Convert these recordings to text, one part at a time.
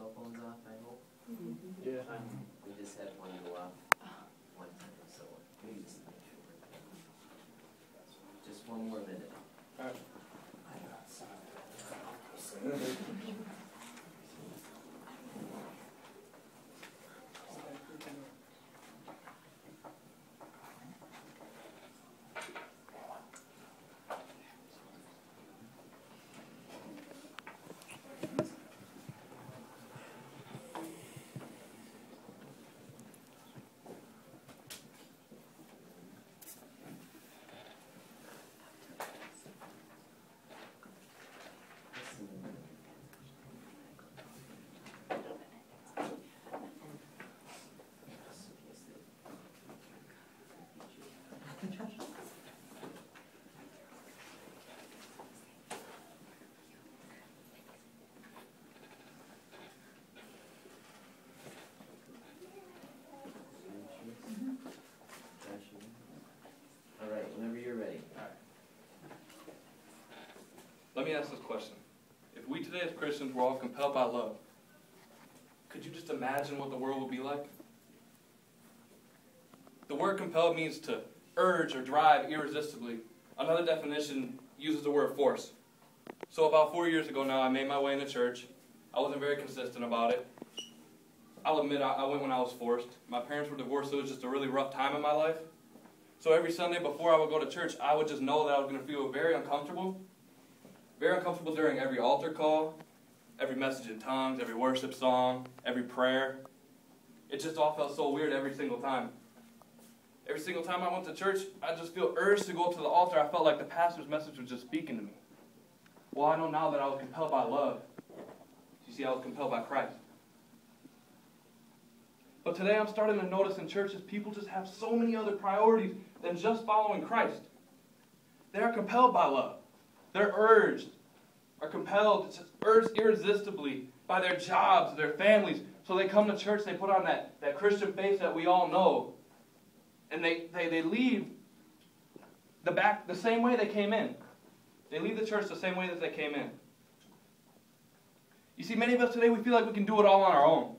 cell phones off, I hope. Yeah. We just had one go off one time, so we just make sure. Just one more minute. All right. All right, whenever you're ready. Let me ask this question. If we today as Christians were all compelled by love, could you just imagine what the world would be like? The word compelled means to urge or drive irresistibly. Another definition uses the word force. So about 4 years ago now, I made my way into church. I wasn't very consistent about it. I'll admit I went when I was forced. My parents were divorced, so it was just a really rough time in my life. So every Sunday before I would go to church, I would just know that I was going to feel very uncomfortable. Very uncomfortable during every altar call, every message in tongues, every worship song, every prayer. It just all felt so weird every single time. Every single time I went to church, I just feel urged to go to the altar. I felt like the pastor's message was just speaking to me. Well, I know now that I was compelled by love. You see, I was compelled by Christ. But today I'm starting to notice in churches, people just have so many other priorities than just following Christ. They are compelled by love. They're urged, are compelled, just urged irresistibly by their jobs, their families. So they come to church, they put on that Christian face that we all know. And they leave the same way they came in. They leave the church the same way that they came in. You see, many of us today, we feel like we can do it all on our own.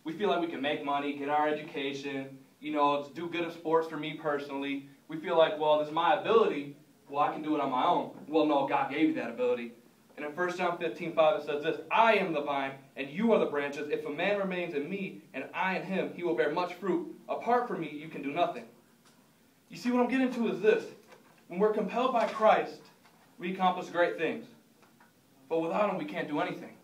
We feel like we can make money, get our education, do good at sports for me personally. We feel like, well, this is my ability. Well, I can do it on my own. Well, no, God gave you that ability. And in 1 John 15:5 it says this, I am the vine, and you are the branches. If a man remains in me, and I in him, he will bear much fruit. Apart from me, you can do nothing. You see, what I'm getting to is this. When we're compelled by Christ, we accomplish great things. But without him, we can't do anything.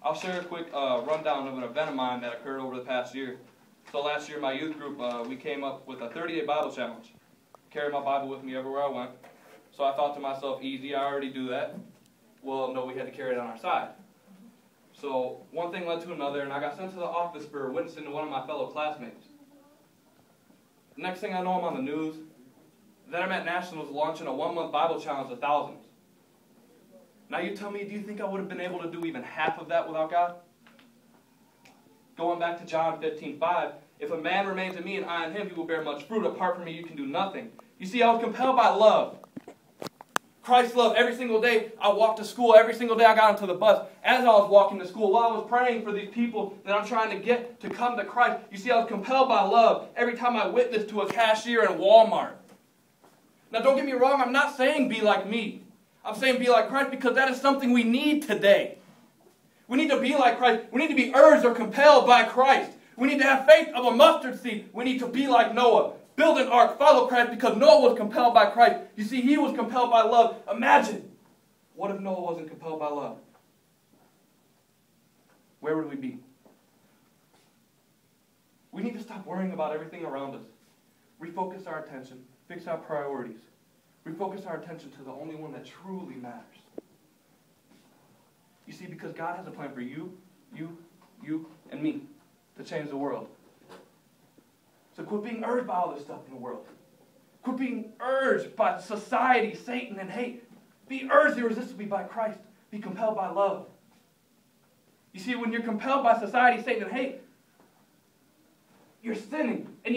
I'll share a quick rundown of an event of mine that occurred over the past year. So last year, my youth group, we came up with a 30-day Bible challenge. Carried my Bible with me everywhere I went. So I thought to myself, easy, I already do that. Well, no, we had to carry it on our side. So one thing led to another, and I got sent to the office for witnessing to one of my fellow classmates. Next thing I know, I'm on the news. Then I'm at Nationals launching a 1-month Bible challenge to thousands. Now you tell me, do you think I would have been able to do even half of that without God? Going back to John 15:5, if a man remains in me and I in him, he will bear much fruit. Apart from me, you can do nothing. You see, I was compelled by love. Christ's love. Every single day I walked to school. Every single day I got onto the bus. As I was walking to school, while I was praying for these people that I'm trying to get to come to Christ, you see, I was compelled by love every time I witnessed to a cashier in Walmart. Now, don't get me wrong. I'm not saying be like me. I'm saying be like Christ because that is something we need today. We need to be like Christ. We need to be urged or compelled by Christ. We need to have faith of a mustard seed. We need to be like Noah. Build an ark, follow Christ, because Noah was compelled by Christ. You see, he was compelled by love. Imagine, what if Noah wasn't compelled by love? Where would we be? We need to stop worrying about everything around us. Refocus our attention. Fix our priorities. Refocus our attention to the only one that truly matters. You see, because God has a plan for you, and me to change the world. So quit being urged by all this stuff in the world. Quit being urged by society, Satan, and hate. Be urged irresistibly by Christ. Be compelled by love. You see, when you're compelled by society, Satan, and hate, you're sinning. And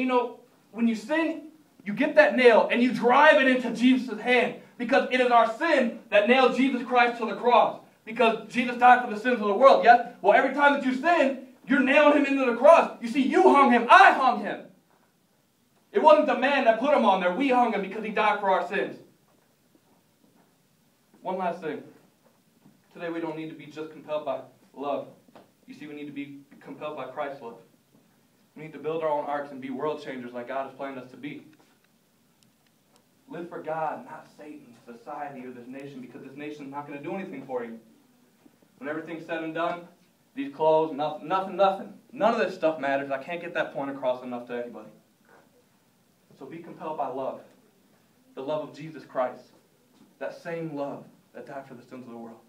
when you sin, you get that nail and you drive it into Jesus' hand. Because it is our sin that nailed Jesus Christ to the cross. because Jesus died for the sins of the world. Yes? Well, every time that you sin, you're nailing him into the cross. You see, you hung him. I hung him. It wasn't the man that put him on there. We hung him because he died for our sins. One last thing. Today we don't need to be just compelled by love. You see, we need to be compelled by Christ's love. We need to build our own arks and be world changers like God has planned us to be. Live for God, not Satan, society, or this nation, because this nation is not going to do anything for you. When everything's said and done, these clothes, nothing. None of this stuff matters. I can't get that point across enough to anybody. So be compelled by love. The love of Jesus Christ. That same love that died for the sins of the world.